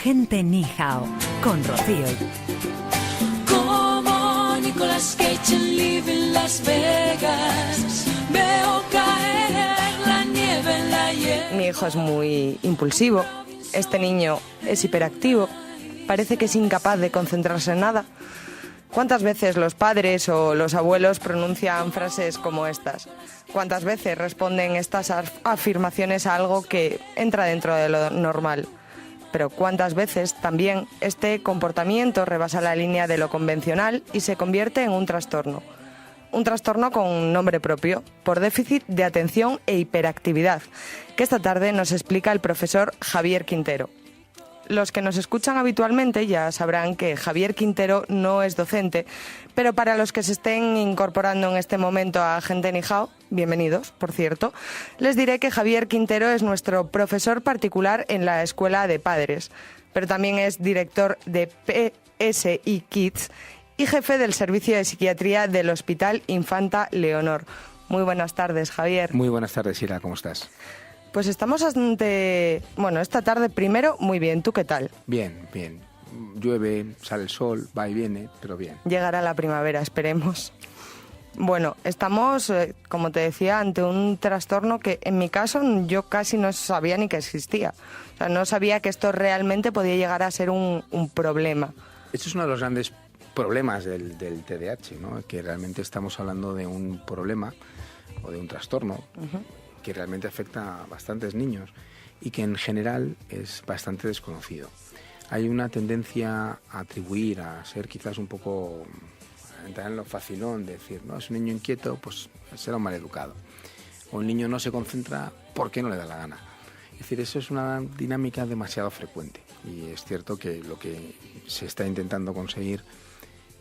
Gente Ni Hao, con Rocío. Como Nicolas Cage en Live en Las Vegas, veo caer la nieve en la hiel. Mi hijo es muy impulsivo, este niño es hiperactivo, parece que es incapaz de concentrarse en nada. ¿Cuántas veces los padres o los abuelos pronuncian frases como estas? ¿Cuántas veces responden estas afirmaciones a algo que entra dentro de lo normal? Pero ¿cuántas veces también este comportamiento rebasa la línea de lo convencional y se convierte en un trastorno? Un trastorno con nombre propio, por déficit de atención e hiperactividad, que esta tarde nos explica el profesor Javier Quintero. Los que nos escuchan habitualmente ya sabrán que Javier Quintero no es docente, pero para los que se estén incorporando en este momento a Gente Ni Hao, bienvenidos, por cierto, les diré que Javier Quintero es nuestro profesor particular en la Escuela de Padres, pero también es director de PSI Kids y jefe del Servicio de Psiquiatría del Hospital Infanta Leonor. Muy buenas tardes, Javier. Muy buenas tardes, Sira, ¿cómo estás? Pues estamos esta tarde primero muy bien. ¿Tú qué tal? Bien, bien. Llueve, sale el sol, va y viene, pero bien. Llegará la primavera, esperemos. Bueno, estamos, como te decía, ante un trastorno que en mi caso yo casi no sabía ni que existía. O sea, no sabía que esto realmente podía llegar a ser un problema. Este es uno de los grandes problemas del TDAH, ¿no? Que realmente estamos hablando de un problema o de un trastorno que realmente afecta a bastantes niños y que en general es bastante desconocido. Hay una tendencia a atribuir, a ser quizás un poco, a entrar en lo facilón, de decir, no, es un niño inquieto, pues será un maleducado. O el niño no se concentra porque no le da la gana. Es decir, eso es una dinámica demasiado frecuente y es cierto que lo que se está intentando conseguir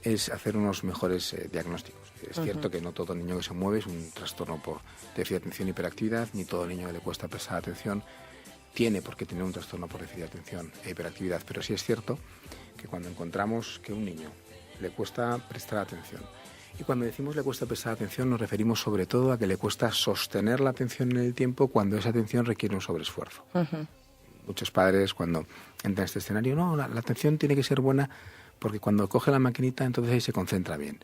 es hacer unos mejores diagnósticos. Es cierto que no todo niño que se mueve es un trastorno por déficit de atención y hiperactividad, ni todo niño que le cuesta prestar atención tiene por qué tener un trastorno por déficit de atención e hiperactividad, pero sí es cierto que cuando encontramos que a un niño le cuesta prestar atención, y cuando decimos le cuesta prestar atención nos referimos sobre todo a que le cuesta sostener la atención en el tiempo cuando esa atención requiere un sobreesfuerzo. Muchos padres cuando entran en este escenario, no, la atención tiene que ser buena porque cuando coge la maquinita entonces ahí se concentra bien.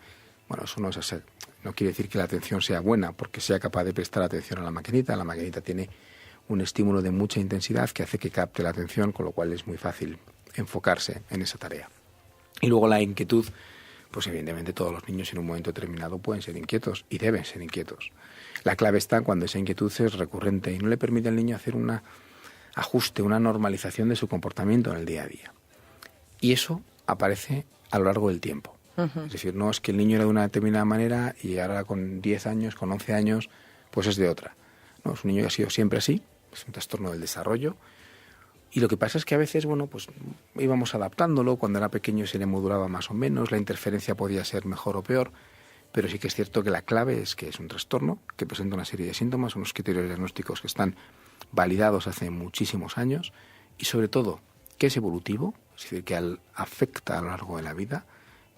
Bueno, eso no es así. No quiere decir que la atención sea buena porque sea capaz de prestar atención a la maquinita. La maquinita tiene un estímulo de mucha intensidad que hace que capte la atención, con lo cual es muy fácil enfocarse en esa tarea. Y luego la inquietud, pues evidentemente todos los niños en un momento determinado pueden ser inquietos y deben ser inquietos. La clave está cuando esa inquietud es recurrente y no le permite al niño hacer un ajuste, una normalización de su comportamiento en el día a día. Y eso aparece a lo largo del tiempo. Es decir, no es que el niño era de una determinada manera y ahora con 10 años, con 11 años, pues es de otra. No, es un niño que ha sido siempre así, es un trastorno del desarrollo. Y lo que pasa es que a veces, bueno, pues íbamos adaptándolo, cuando era pequeño se le modulaba más o menos, la interferencia podía ser mejor o peor, pero sí que es cierto que la clave es que es un trastorno que presenta una serie de síntomas, unos criterios diagnósticos que están validados hace muchísimos años y sobre todo que es evolutivo, es decir, que afecta a lo largo de la vida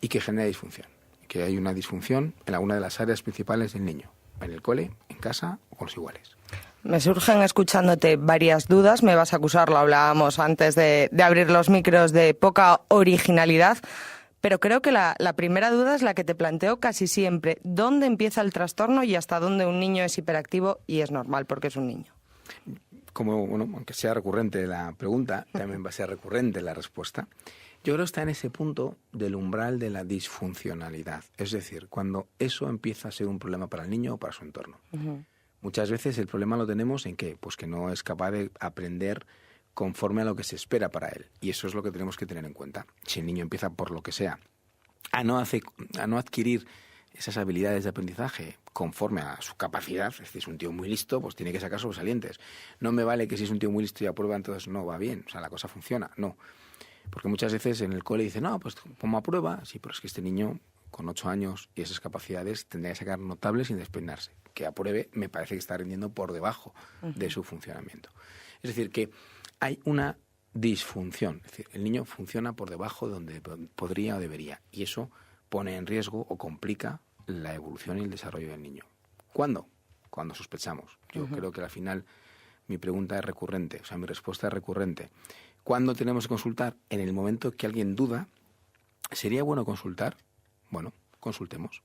y que genera disfunción. Que hay una disfunción en alguna de las áreas principales del niño, en el cole, en casa o con los iguales. Me surgen escuchándote varias dudas, me vas a acusar, lo hablábamos antes de abrir los micros, de poca originalidad, pero creo que la primera duda es la que te planteo casi siempre. ¿Dónde empieza el trastorno y hasta dónde un niño es hiperactivo y es normal porque es un niño? Como, bueno, aunque sea recurrente la pregunta, también va a ser recurrente la respuesta. Yo creo que está en ese punto del umbral de la disfuncionalidad. Es decir, cuando eso empieza a ser un problema para el niño o para su entorno. Muchas veces el problema lo tenemos en que, pues que no es capaz de aprender conforme a lo que se espera para él. Y eso es lo que tenemos que tener en cuenta. Si el niño empieza por lo que sea a no adquirir esas habilidades de aprendizaje conforme a su capacidad, es decir, es un tío muy listo, pues tiene que sacar sobresalientes. No me vale que si es un tío muy listo y aprueba, entonces no va bien, o sea, la cosa funciona. No. Porque muchas veces en el cole dicen, no, pues como aprueba, sí, pero es que este niño con 8 años y esas capacidades tendría que sacar notables sin despeinarse. Que apruebe me parece que está rindiendo por debajo de su funcionamiento. Es decir, que hay una disfunción. Es decir, el niño funciona por debajo de donde podría o debería. Y eso pone en riesgo o complica la evolución y el desarrollo del niño. ¿Cuándo? Cuando sospechamos. Yo creo que al final mi pregunta es recurrente, o sea, mi respuesta es recurrente. ¿Cuándo tenemos que consultar? En el momento que alguien duda. ¿Sería bueno consultar? Bueno, consultemos.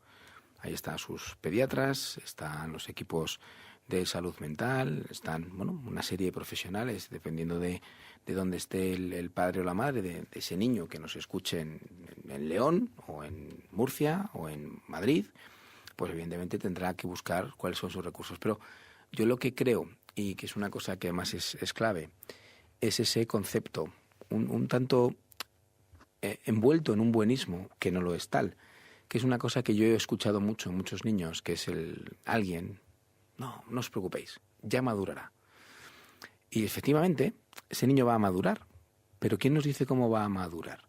Ahí están sus pediatras, están los equipos de salud mental, están una serie de profesionales, dependiendo de dónde esté el padre o la madre de ese niño que nos escuche en León o en Murcia o en Madrid, pues evidentemente tendrá que buscar cuáles son sus recursos. Pero yo lo que creo, y que es una cosa que además es clave, es ese concepto un tanto envuelto en un buenismo que no lo es tal, que es una cosa que yo he escuchado mucho en muchos niños, que es alguien, no os preocupéis, ya madurará. Y efectivamente, ese niño va a madurar, pero ¿quién nos dice cómo va a madurar?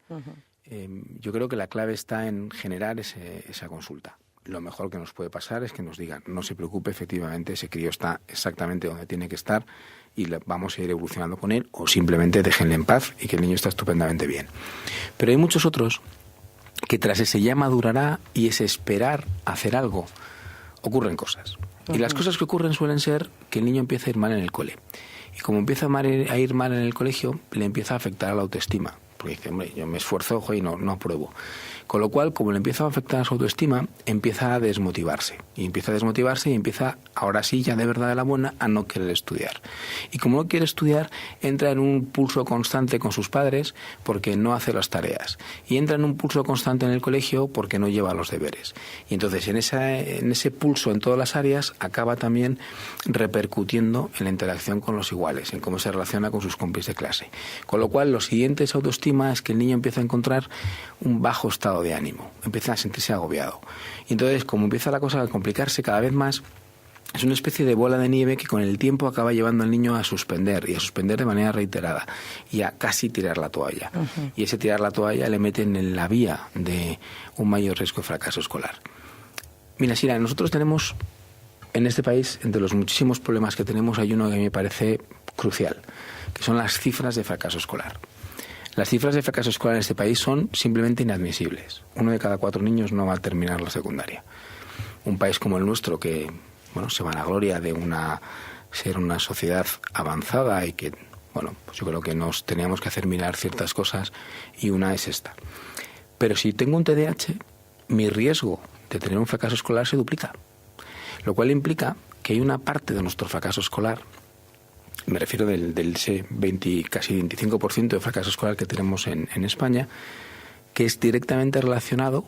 Yo creo que la clave está en generar esa consulta. Lo mejor que nos puede pasar es que nos digan, no se preocupe, efectivamente ese crío está exactamente donde tiene que estar y vamos a ir evolucionando con él, o simplemente déjenle en paz y que el niño está estupendamente bien. Pero hay muchos otros que tras ese ya madurará y ese esperar hacer algo, ocurren cosas. Y las cosas que ocurren suelen ser que el niño empieza a ir mal en el cole. Y como empieza a ir mal en el colegio, le empieza a afectar a la autoestima. Porque dice, hombre, yo me esfuerzo, y no apruebo. Con lo cual, como le empieza a afectar a su autoestima, empieza a desmotivarse. Y empieza, ahora sí, ya de verdad de la buena, a no querer estudiar. Y como no quiere estudiar, entra en un pulso constante con sus padres porque no hace las tareas. Y entra en un pulso constante en el colegio porque no lleva los deberes. Y entonces, en ese pulso en todas las áreas, acaba también repercutiendo en la interacción con los iguales, en cómo se relaciona con sus compis de clase. Con lo cual, lo siguiente es autoestima, es que el niño empieza a encontrar un bajo estado de ánimo, empieza a sentirse agobiado. Y entonces, como empieza la cosa a complicarse cada vez más, es una especie de bola de nieve que con el tiempo acaba llevando al niño a suspender, y a suspender de manera reiterada, y a casi tirar la toalla. Y ese tirar la toalla le meten en la vía de un mayor riesgo de fracaso escolar. Mira, Sira, nosotros tenemos en este país, entre los muchísimos problemas que tenemos, hay uno que me parece crucial, que son las cifras de fracaso escolar. Las cifras de fracaso escolar en este país son simplemente inadmisibles. 1 de cada 4 niños no va a terminar la secundaria. Un país como el nuestro, que se vanagloria de ser una sociedad avanzada y que, pues yo creo que nos teníamos que hacer mirar ciertas cosas, y una es esta. Pero si tengo un TDAH, mi riesgo de tener un fracaso escolar se duplica. Lo cual implica que hay una parte de nuestro fracaso escolar, me refiero del ese casi 25% de fracaso escolar que tenemos en España, que es directamente relacionado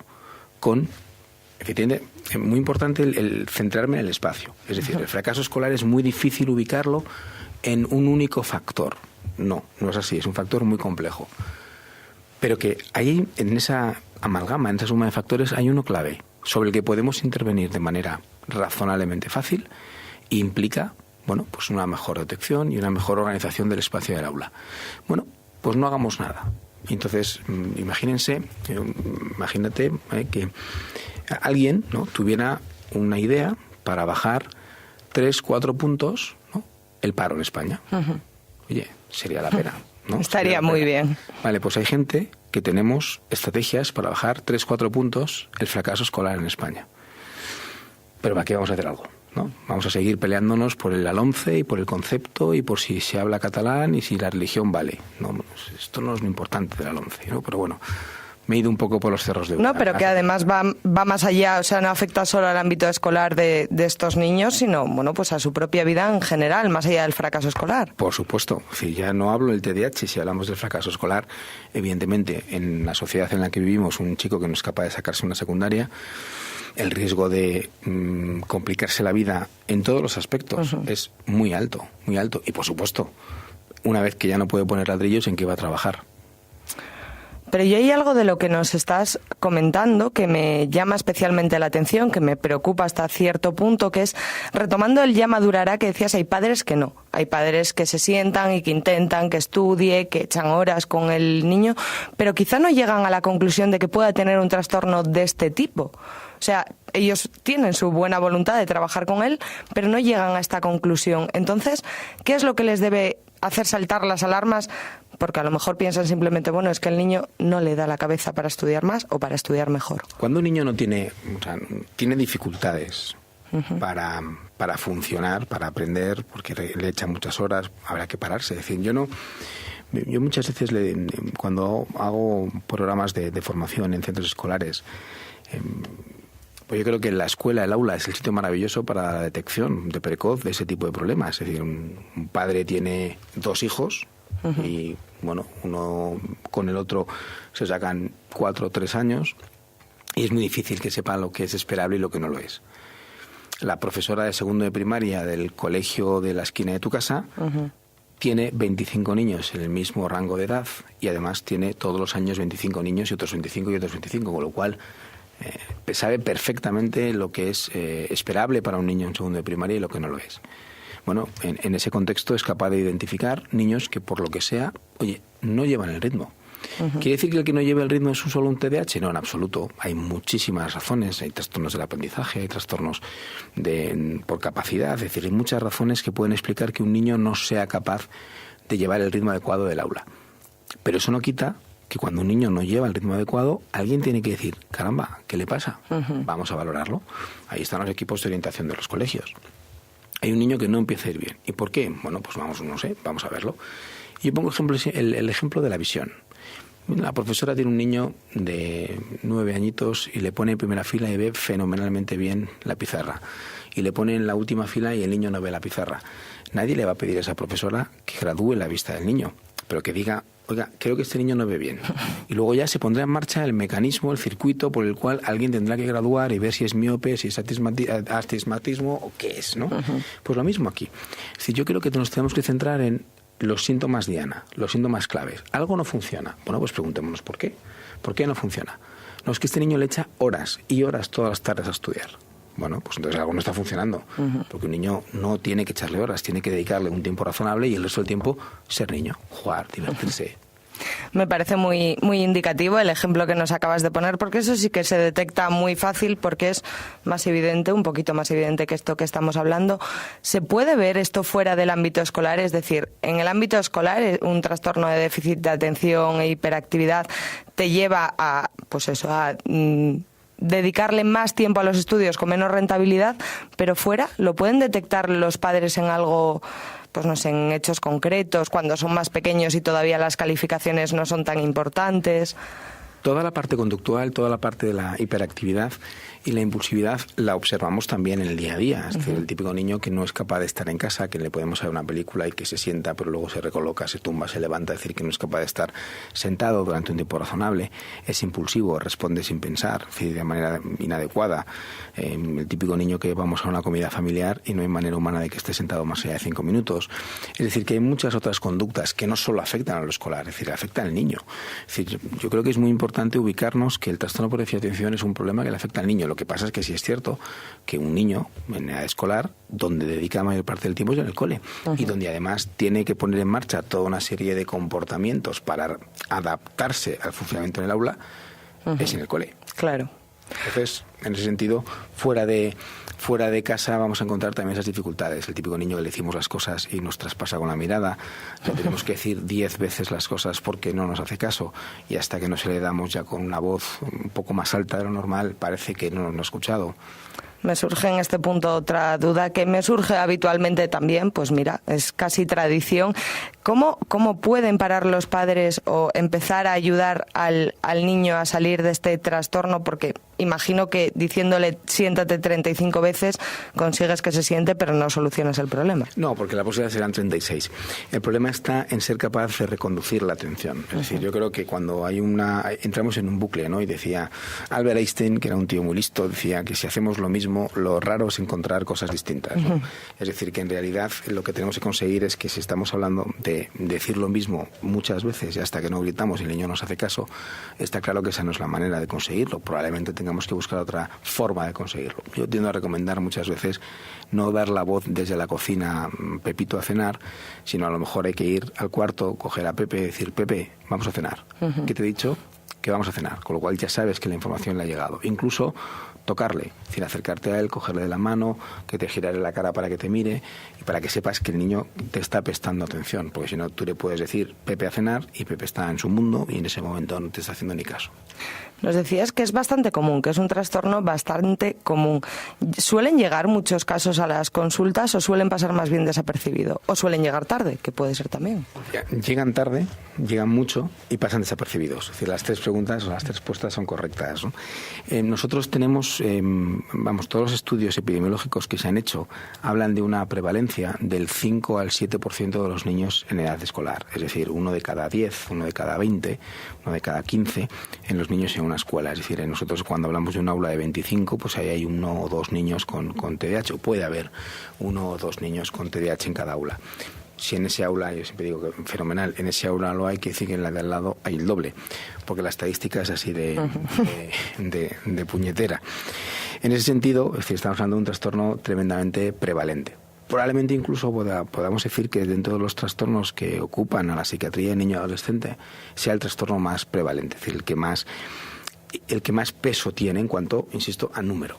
con, efectivamente, es muy importante el centrarme en el espacio. Es decir, el fracaso escolar es muy difícil ubicarlo en un único factor. No es así, es un factor muy complejo. Pero que ahí, en esa amalgama, en esa suma de factores, hay uno clave, sobre el que podemos intervenir de manera razonablemente fácil, e implica pues una mejor detección y una mejor organización del espacio del aula. Pues no hagamos nada. Entonces, imagínate que alguien tuviera una idea para bajar 3-4 puntos el paro en España. Oye, sería la pena, ¿no? Estaría muy bien. Vale, pues hay gente que tenemos estrategias para bajar 3-4 puntos el fracaso escolar en España. Pero ¿para qué vamos a hacer algo? ¿No? Vamos a seguir peleándonos por el ALONCE y por el concepto y por si se habla catalán y si la religión vale. No, esto no es lo importante del ALONCE, ¿no? Pero bueno, me he ido un poco por los cerros de Úbeda. No, pero que además va más allá, o sea, no afecta solo al ámbito escolar de estos niños, sino, pues a su propia vida en general, más allá del fracaso escolar. Por supuesto. Si ya no hablo del TDAH, si hablamos del fracaso escolar, evidentemente, en la sociedad en la que vivimos, un chico que no es capaz de sacarse una secundaria, el riesgo de complicarse la vida en todos los aspectos es muy alto, muy alto. Y, por supuesto, una vez que ya no puede poner ladrillos, ¿en qué va a trabajar? Pero yo hay algo de lo que nos estás comentando que me llama especialmente la atención, que me preocupa hasta cierto punto, que es, retomando el ya madurará, que decías, hay padres que no. Hay padres que se sientan y que intentan que estudie, que echan horas con el niño, pero quizá no llegan a la conclusión de que pueda tener un trastorno de este tipo. O sea, ellos tienen su buena voluntad de trabajar con él, pero no llegan a esta conclusión. Entonces, ¿qué es lo que les debe hacer saltar las alarmas? Porque a lo mejor piensan simplemente, es que el niño no le da la cabeza para estudiar más o para estudiar mejor. Cuando un niño no tiene dificultades para funcionar, para aprender, porque le echan muchas horas, habrá que pararse. Es decir, yo no Yo muchas veces, cuando hago programas de formación en centros escolares, pues yo creo que la escuela, el aula, es el sitio maravilloso para la detección de precoz de ese tipo de problemas. Es decir, un padre tiene 2 hijos y, bueno, uno con el otro se sacan 4 o 3 años y es muy difícil que sepa lo que es esperable y lo que no lo es. La profesora de segundo de primaria del colegio de la esquina de tu casa tiene 25 niños en el mismo rango de edad y además tiene todos los años 25 niños y otros 25 y otros 25, con lo cual sabe perfectamente lo que es esperable para un niño en segundo de primaria y lo que no lo es. Bueno, en ese contexto es capaz de identificar niños que por lo que sea, oye, no llevan el ritmo. ¿Quiere decir que el que no lleve el ritmo es solo un TDAH? No, en absoluto. Hay muchísimas razones. Hay trastornos del aprendizaje, hay trastornos por capacidad. Es decir, hay muchas razones que pueden explicar que un niño no sea capaz de llevar el ritmo adecuado del aula. Pero eso no quita que cuando un niño no lleva el ritmo adecuado, alguien tiene que decir, caramba, ¿qué le pasa? Vamos a valorarlo. Ahí están los equipos de orientación de los colegios. Hay un niño que no empieza a ir bien. ¿Y por qué? Bueno, pues vamos a verlo. Yo pongo el ejemplo de la visión. La profesora tiene un niño de 9 añitos y le pone en primera fila y ve fenomenalmente bien la pizarra. Y le pone en la última fila y el niño no ve la pizarra. Nadie le va a pedir a esa profesora que gradúe la vista del niño, pero que diga, oiga, creo que este niño no ve bien. Y luego ya se pondrá en marcha el mecanismo, el circuito por el cual alguien tendrá que graduar y ver si es miope, si es astigmatismo o qué es, ¿no? Pues lo mismo aquí. Es decir, yo creo que nos tenemos que centrar en los síntomas diana, los síntomas claves. Algo no funciona. Bueno, pues preguntémonos por qué. ¿Por qué no funciona? No, es que este niño le echa horas y horas todas las tardes a estudiar. Bueno, pues entonces algo no está funcionando. Porque un niño no tiene que echarle horas, tiene que dedicarle un tiempo razonable y el resto del tiempo ser niño, jugar, divertirse. Me parece muy, muy indicativo el ejemplo que nos acabas de poner, porque eso sí que se detecta muy fácil, porque es más evidente, un poquito más evidente que esto que estamos hablando. ¿Se puede ver esto fuera del ámbito escolar? Es decir, en el ámbito escolar, un trastorno de déficit de atención e hiperactividad te lleva a, pues eso, a dedicarle más tiempo a los estudios con menos rentabilidad, pero fuera, ¿lo pueden detectar los padres en algo, pues no sé, en hechos concretos, cuando son más pequeños y todavía las calificaciones no son tan importantes? Toda la parte conductual, toda la parte de la hiperactividad y la impulsividad la observamos también en el día a día. Es decir, el típico niño que no es capaz de estar en casa, que le podemos ver una película y que se sienta, pero luego se recoloca, se tumba, se levanta, es decir, que no es capaz de estar sentado durante un tiempo razonable, es impulsivo, responde sin pensar, es decir, de manera inadecuada. El típico niño que vamos a una comida familiar y no hay manera humana de que esté sentado más allá de 5 minutos. Es decir, que hay muchas otras conductas que no solo afectan a lo escolar, es decir, afectan al niño. Es decir, yo creo que es muy importante ubicarnos que el trastorno por déficit de atención es un problema que le afecta al niño. Lo que pasa es que sí es cierto que un niño en edad escolar, donde dedica la mayor parte del tiempo es en el cole, y donde además tiene que poner en marcha toda una serie de comportamientos para adaptarse al funcionamiento en el aula, es en el cole. Claro. Entonces, en ese sentido, fuera de casa vamos a encontrar también esas dificultades. El típico niño que le decimos las cosas y nos traspasa con la mirada, le tenemos que decir 10 veces las cosas porque no nos hace caso, y hasta que no se le damos ya con una voz un poco más alta de lo normal, parece que no nos ha escuchado. Me surge en este punto otra duda que me surge habitualmente también, pues mira, es casi tradición. ¿Cómo pueden parar los padres o empezar a ayudar al niño a salir de este trastorno? Porque imagino que diciéndole siéntate 35 veces consigues que se siente, pero no solucionas el problema. No, porque la posibilidad serán 36. El problema está en ser capaz de reconducir la atención. Es decir, yo creo que cuando entramos en un bucle, ¿no? Y decía Albert Einstein, que era un tío muy listo, decía que si hacemos lo mismo, lo raro es encontrar cosas distintas, ¿no? Es decir, que en realidad lo que tenemos que conseguir es que si estamos hablando de decir lo mismo muchas veces y hasta que no gritamos y el niño nos hace caso, está claro que esa no es la manera de conseguirlo. Probablemente tengamos que buscar otra forma de conseguirlo. Yo tiendo a recomendar muchas veces no dar la voz desde la cocina, Pepito a cenar, sino a lo mejor hay que ir al cuarto, coger a Pepe y decir, Pepe, vamos a cenar. ¿Qué te he dicho? Que vamos a cenar. Con lo cual ya sabes que la información le ha llegado. Incluso tocarle, es decir, acercarte a él, cogerle de la mano, que te girare la cara para que te mire y para que sepas que el niño te está prestando atención, porque si no tú le puedes decir Pepe a cenar y Pepe está en su mundo y en ese momento no te está haciendo ni caso. Nos decías que es bastante común, que es un trastorno bastante común. ¿Suelen llegar muchos casos a las consultas o suelen pasar más bien desapercibido? ¿O suelen llegar tarde, que puede ser también? Llegan tarde, llegan mucho y pasan desapercibidos. Es decir, las tres preguntas o las tres respuestas son correctas, ¿no? Nosotros tenemos, todos los estudios epidemiológicos que se han hecho hablan de una prevalencia del 5 al 7% de los niños en edad escolar. Es decir, 1 de cada 10, 1 de cada 20, 1 de cada 15 en los niños en una escuela. Es decir, nosotros cuando hablamos de un aula de 25, pues ahí hay 1 o 2 niños con TDAH, o puede haber 1 o 2 niños con TDAH en cada aula. Si en ese aula, yo siempre digo que fenomenal, en ese aula lo hay, que decir que en la de al lado hay el doble, porque la estadística es así de puñetera. En ese sentido, es decir, estamos hablando de un trastorno tremendamente prevalente. Probablemente incluso podamos decir que dentro de los trastornos que ocupan a la psiquiatría de niño y adolescente sea el trastorno más prevalente, es decir, el que más peso tiene en cuanto, insisto, a número.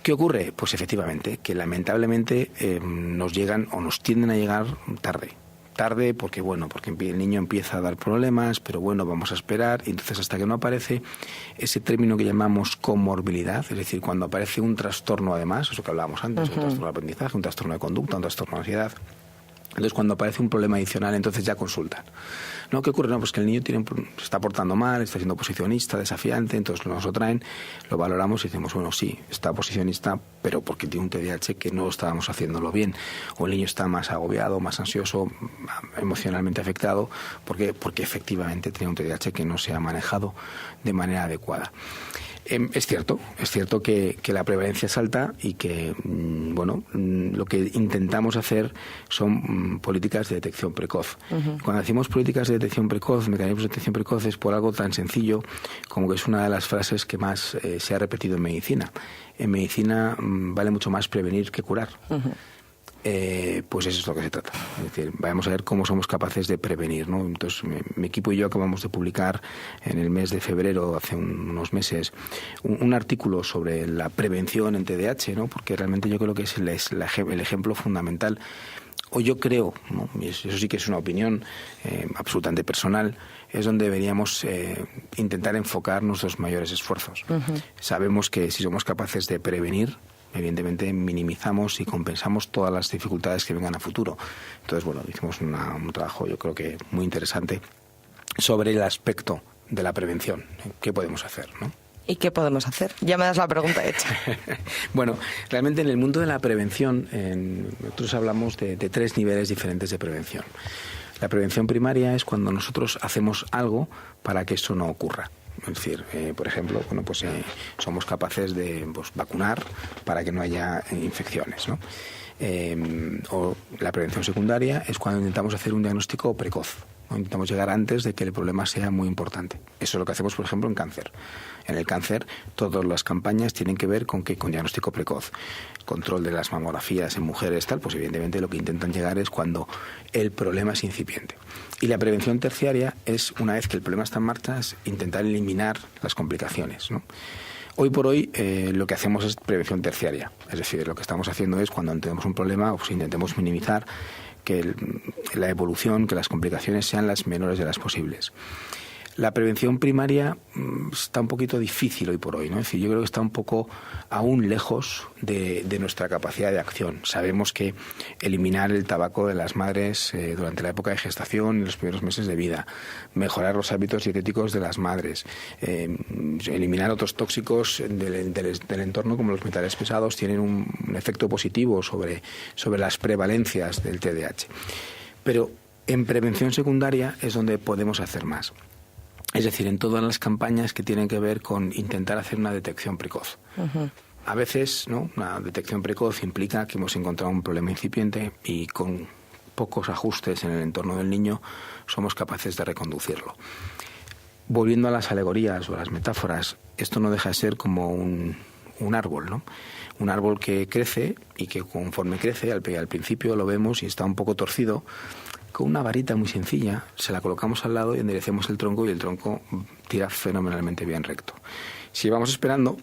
¿Qué ocurre? Pues efectivamente, que lamentablemente nos llegan o nos tienden a llegar tarde. Tarde porque el niño empieza a dar problemas, pero bueno, vamos a esperar, y entonces hasta que no aparece ese término que llamamos comorbilidad, es decir, cuando aparece un trastorno además, eso que hablábamos antes, un trastorno de aprendizaje, un trastorno de conducta, un trastorno de ansiedad. Entonces, cuando aparece un problema adicional, entonces ya consultan. ¿No? ¿Qué ocurre? No, pues que el niño se está portando mal, está siendo posicionista, desafiante, entonces nos lo traen, lo valoramos y decimos, bueno, sí, está posicionista, pero porque tiene un TDAH que no estábamos haciéndolo bien. O el niño está más agobiado, más ansioso, emocionalmente afectado, porque efectivamente tiene un TDAH que no se ha manejado de manera adecuada. Es cierto que la prevalencia es alta y que, lo que intentamos hacer son políticas de detección precoz. Uh-huh. Cuando decimos políticas de detección precoz, mecanismos de detección precoz, es por algo tan sencillo como que es una de las frases que más se ha repetido en medicina. En medicina vale mucho más prevenir que curar. Uh-huh. Pues eso es lo que se trata. Es decir, vamos a ver cómo somos capaces de prevenir, ¿no? Entonces, mi equipo y yo acabamos de publicar en el mes de febrero, hace unos meses, un artículo sobre la prevención en TDAH, ¿no? Porque realmente yo creo que es el ejemplo fundamental. O yo creo, ¿no? Y eso sí que es una opinión absolutamente personal, es donde deberíamos intentar enfocar nuestros mayores esfuerzos. Uh-huh. Sabemos que si somos capaces de prevenir, evidentemente minimizamos y compensamos todas las dificultades que vengan a futuro. Entonces, hicimos un trabajo, yo creo que muy interesante, sobre el aspecto de la prevención. ¿Qué podemos hacer, no? ¿Y qué podemos hacer? Ya me das la pregunta hecha. Bueno, realmente en el mundo de la prevención, nosotros hablamos de 3 niveles diferentes de prevención. La prevención primaria es cuando nosotros hacemos algo para que eso no ocurra. Es decir, por ejemplo, somos capaces de vacunar para que no haya infecciones, ¿no? O la prevención secundaria es cuando intentamos hacer un diagnóstico precoz, ¿no? Intentamos llegar antes de que el problema sea muy importante. Eso es lo que hacemos, por ejemplo, en cáncer. En el cáncer, todas las campañas tienen que ver con diagnóstico precoz. Control de las mamografías en mujeres, pues evidentemente lo que intentan llegar es cuando el problema es incipiente. Y la prevención terciaria es, una vez que el problema está en marcha, es intentar eliminar las complicaciones, ¿no? Hoy por hoy lo que hacemos es prevención terciaria. Es decir, lo que estamos haciendo es, cuando tenemos un problema, pues intentemos minimizar que la evolución, que las complicaciones sean las menores de las posibles. La prevención primaria está un poquito difícil hoy por hoy, ¿no? Es decir, yo creo que está un poco aún lejos de nuestra capacidad de acción. Sabemos que eliminar el tabaco de las madres durante la época de gestación y los primeros meses de vida, mejorar los hábitos dietéticos de las madres, eliminar otros tóxicos del entorno como los metales pesados tienen un efecto positivo sobre las prevalencias del TDAH. Pero en prevención secundaria es donde podemos hacer más. Es decir, en todas las campañas que tienen que ver con intentar hacer una detección precoz. Uh-huh. A veces, ¿no?, una detección precoz implica que hemos encontrado un problema incipiente y con pocos ajustes en el entorno del niño somos capaces de reconducirlo. Volviendo a las alegorías o a las metáforas, esto no deja de ser como un árbol, ¿no? Un árbol que crece y que conforme crece, al principio lo vemos y está un poco torcido. Con una varita muy sencilla se la colocamos al lado y enderecemos el tronco y el tronco tira fenomenalmente bien recto. Si vamos esperando,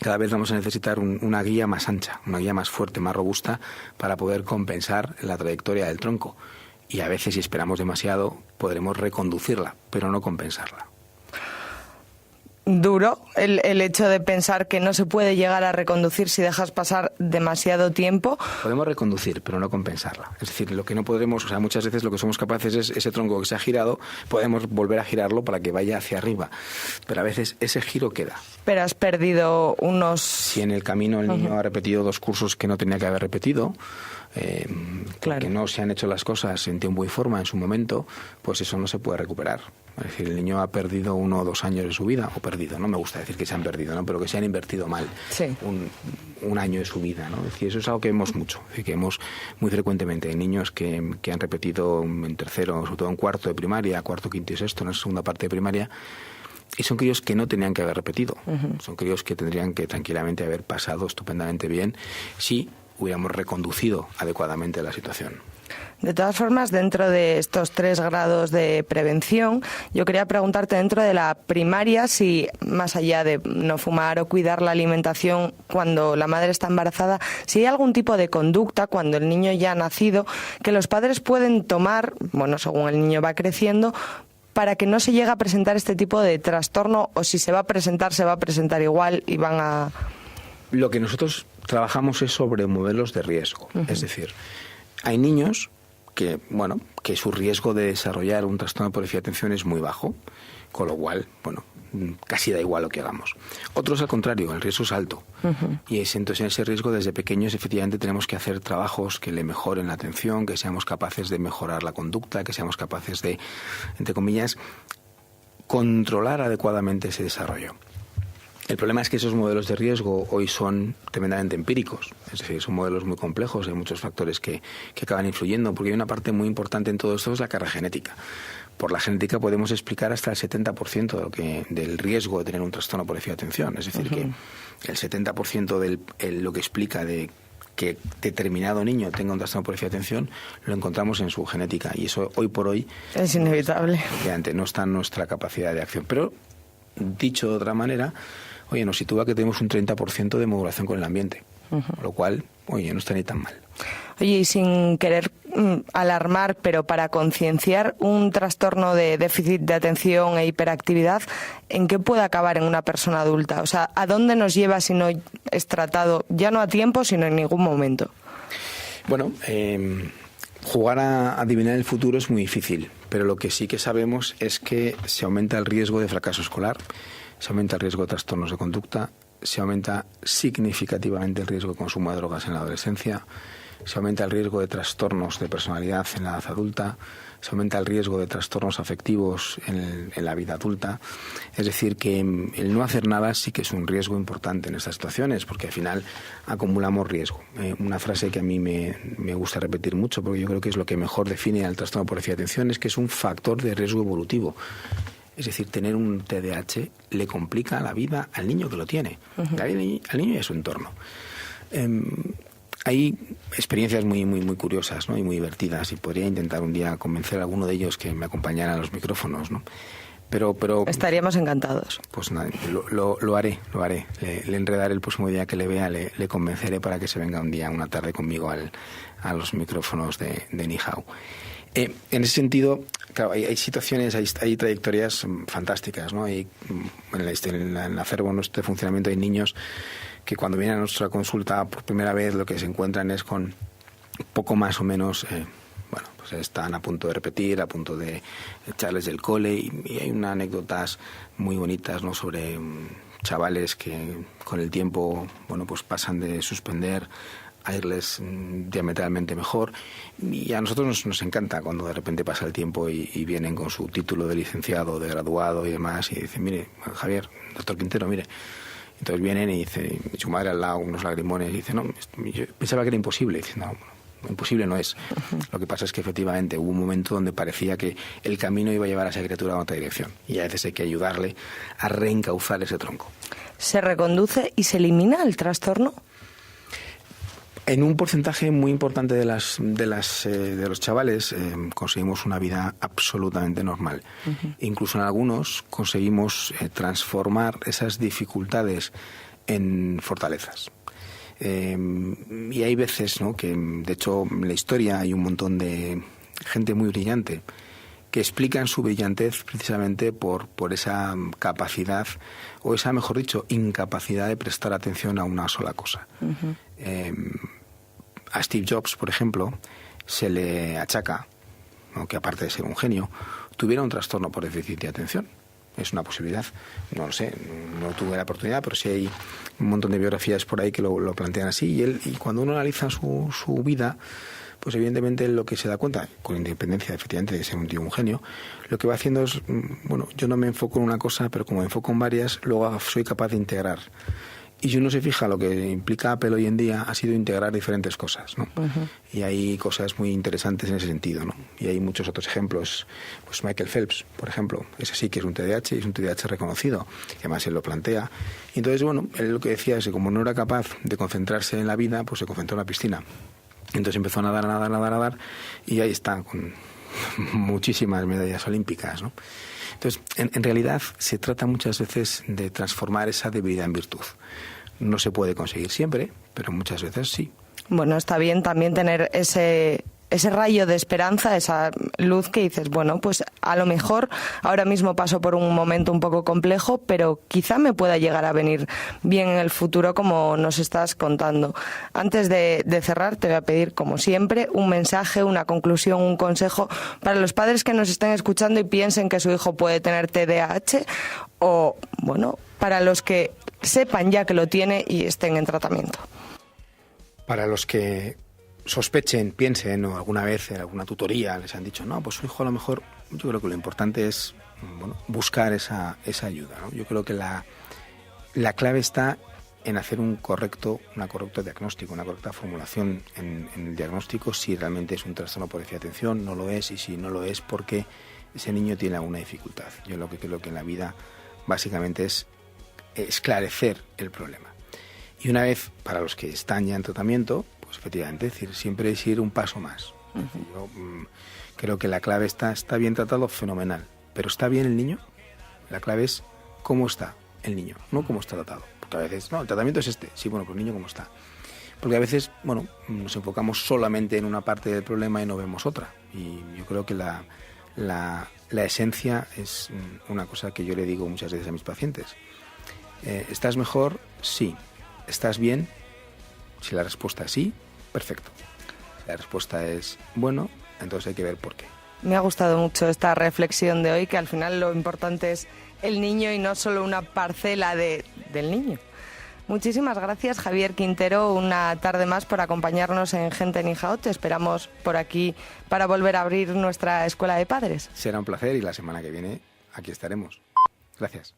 cada vez vamos a necesitar una guía más ancha, una guía más fuerte, más robusta, para poder compensar la trayectoria del tronco. Y a veces, si esperamos demasiado, podremos reconducirla, pero no compensarla. Duro el hecho de pensar que no se puede llegar a reconducir si dejas pasar demasiado tiempo. Podemos reconducir, pero no compensarla. Es decir, lo que no podremos, o sea, muchas veces lo que somos capaces es ese tronco que se ha girado, podemos volver a girarlo para que vaya hacia arriba. Pero a veces ese giro queda. Pero has perdido unos... Si en el camino el niño ha repetido 2 cursos que no tenía que haber repetido, claro, que no se han hecho las cosas en tiempo y forma en su momento, pues eso no se puede recuperar. Es decir, el niño ha perdido 1 o 2 años de su vida, o perdido, no me gusta decir que se han perdido, ¿no? Pero que se han invertido mal, sí, un año de su vida, ¿no? Es decir, eso es algo que vemos mucho, es decir, que vemos muy frecuentemente en niños que han repetido en tercero, sobre todo en cuarto de primaria, cuarto, quinto y sexto, en la segunda parte de primaria, y son críos que no tenían que haber repetido, son críos que tendrían que tranquilamente haber pasado estupendamente bien si hubiéramos reconducido adecuadamente la situación. De todas formas, dentro de estos 3 grados de prevención, yo quería preguntarte dentro de la primaria si, más allá de no fumar o cuidar la alimentación cuando la madre está embarazada, si hay algún tipo de conducta cuando el niño ya ha nacido que los padres pueden tomar, bueno, según el niño va creciendo, para que no se llegue a presentar este tipo de trastorno, o si se va a presentar igual y van a... Lo que nosotros trabajamos es sobre modelos de riesgo, es decir, hay niños que, bueno, que su riesgo de desarrollar un trastorno por déficit de atención es muy bajo, con lo cual, bueno, casi da igual lo que hagamos. Otros, al contrario, el riesgo es alto. Y entonces en ese riesgo, desde pequeños, efectivamente, tenemos que hacer trabajos que le mejoren la atención, que seamos capaces de mejorar la conducta, que seamos capaces de, entre comillas, controlar adecuadamente ese desarrollo. El problema es que esos modelos de riesgo hoy son tremendamente empíricos, es decir, son modelos muy complejos, hay muchos factores que acaban influyendo, porque hay una parte muy importante en todo esto, es la carga genética. Por la genética podemos explicar hasta el 70% del riesgo de tener un trastorno por déficit de atención, es decir, que el 70% de lo que explica de que determinado niño tenga un trastorno por déficit de atención lo encontramos en su genética, y eso hoy por hoy es inevitable. Obviamente no está en nuestra capacidad de acción, pero dicho de otra manera, oye, nos sitúa que tenemos un 30% de modulación con el ambiente, lo cual, oye, no está ni tan mal. Oye, y sin querer alarmar, pero para concienciar un trastorno de déficit de atención e hiperactividad, ¿en qué puede acabar en una persona adulta? O sea, ¿a dónde nos lleva si no es tratado, ya no a tiempo, sino en ningún momento? Bueno, jugar a adivinar el futuro es muy difícil, pero lo que sí que sabemos es que se aumenta el riesgo de fracaso escolar, se aumenta el riesgo de trastornos de conducta, se aumenta significativamente el riesgo de consumo de drogas en la adolescencia, se aumenta el riesgo de trastornos de personalidad en la edad adulta, se aumenta el riesgo de trastornos afectivos en la vida adulta. Es decir, que el no hacer nada sí que es un riesgo importante en estas situaciones, porque al final acumulamos riesgo. Una frase que a mí me gusta repetir mucho, porque yo creo que es lo que mejor define al trastorno por déficit de atención, es que es un factor de riesgo evolutivo. Es decir, tener un TDAH le complica la vida al niño que lo tiene, al niño y a su entorno. Hay experiencias muy curiosas, ¿no? Y muy divertidas, y podría intentar un día convencer a alguno de ellos que me acompañara a los micrófonos, ¿no? Pero estaríamos encantados. Pues nada, lo haré. Le enredaré el próximo día que le vea, le convenceré para que se venga un día, una tarde conmigo a los micrófonos de Nihao. En ese sentido, claro, hay situaciones, hay trayectorias fantásticas, ¿no? En el acervo nuestro de funcionamiento hay niños que cuando vienen a nuestra consulta por primera vez lo que se encuentran es con poco más o menos, pues están a punto de repetir, a punto de echarles del cole, y hay unas anécdotas muy bonitas, ¿no? Sobre chavales que con el tiempo, pues pasan de suspender a irles diametralmente mejor, y a nosotros nos encanta cuando de repente pasa el tiempo y vienen con su título de licenciado, de graduado y demás, y dicen, mire, Javier, doctor Quintero, mire. Entonces vienen y dice, su madre al lado, unos lagrimones, y dice, no, yo pensaba que era imposible. Y dice, no, imposible no es. Lo que pasa es que efectivamente hubo un momento donde parecía que el camino iba a llevar a esa criatura a otra dirección, y a veces hay que ayudarle a reencauzar ese tronco. ¿Se reconduce y se elimina el trastorno? En un porcentaje muy importante de los chavales conseguimos una vida absolutamente normal. Incluso en algunos conseguimos transformar esas dificultades en fortalezas. Y hay veces, ¿no?, que de hecho en la historia hay un montón de gente muy brillante que explican su brillantez precisamente por esa capacidad, o esa, mejor dicho, incapacidad de prestar atención a una sola cosa. Uh-huh. A Steve Jobs, por ejemplo, se le achaca, ¿no?, que aparte de ser un genio, tuviera un trastorno por déficit de atención. Es una posibilidad, no lo sé, no tuve la oportunidad, pero sí hay un montón de biografías por ahí que lo plantean así. Y cuando uno analiza su vida, pues evidentemente lo que se da cuenta, con independencia efectivamente de ser un tío, un genio, lo que va haciendo es, bueno, yo no me enfoco en una cosa, pero como me enfoco en varias, luego soy capaz de integrar. Y si uno se fija, lo que implica Apple hoy en día ha sido integrar diferentes cosas, ¿no? Uh-huh. Y hay cosas muy interesantes en ese sentido, ¿no? Y hay muchos otros ejemplos. Pues Michael Phelps, por ejemplo, ese sí que es un TDAH, y es un TDAH reconocido, que además él lo plantea. Y entonces, bueno, él lo que decía es que como no era capaz de concentrarse en la vida, pues se concentró en la piscina. Entonces empezó a nadar, y ahí está, con muchísimas medallas olímpicas, ¿no? Entonces, en realidad se trata muchas veces de transformar esa debilidad en virtud. No se puede conseguir siempre, pero muchas veces sí. Bueno, está bien también tener ese rayo de esperanza, esa luz que dices, bueno, pues a lo mejor ahora mismo paso por un momento un poco complejo, pero quizá me pueda llegar a venir bien en el futuro, como nos estás contando. Antes de cerrar, te voy a pedir, como siempre, un mensaje, una conclusión, un consejo para los padres que nos estén escuchando y piensen que su hijo puede tener TDAH, o, bueno, para los que sepan ya que lo tiene y estén en tratamiento. Para los que sospechen, piensen, o alguna vez en alguna tutoría les han dicho, no, pues su hijo a lo mejor, yo creo que lo importante es, bueno, buscar esa ayuda, ¿no? Yo creo que la clave está en hacer un correcto diagnóstico, una correcta formulación en el diagnóstico, si realmente es un trastorno por déficit de atención, no lo es, y si no lo es, porque ese niño tiene alguna dificultad. Yo lo que creo que en la vida básicamente es esclarecer el problema. Y una vez, para los que están ya en tratamiento, pues efectivamente, es decir, siempre es ir un paso más. Uh-huh. Yo creo que la clave está bien tratado, fenomenal. Pero ¿está bien el niño? La clave es cómo está el niño, no cómo está tratado. Porque a veces, no, el tratamiento es este. Sí, bueno, pues el niño cómo está. Porque a veces, bueno, nos enfocamos solamente en una parte del problema y no vemos otra. Y yo creo que la esencia es una cosa que yo le digo muchas veces a mis pacientes. ¿Estás mejor? Sí. ¿Estás bien? Si la respuesta es sí, perfecto. Si la respuesta es bueno, entonces hay que ver por qué. Me ha gustado mucho esta reflexión de hoy, que al final lo importante es el niño y no solo una parcela del niño. Muchísimas gracias, Javier Quintero, una tarde más por acompañarnos en Gente Nihao. Te esperamos por aquí para volver a abrir nuestra escuela de padres. Será un placer y la semana que viene aquí estaremos. Gracias.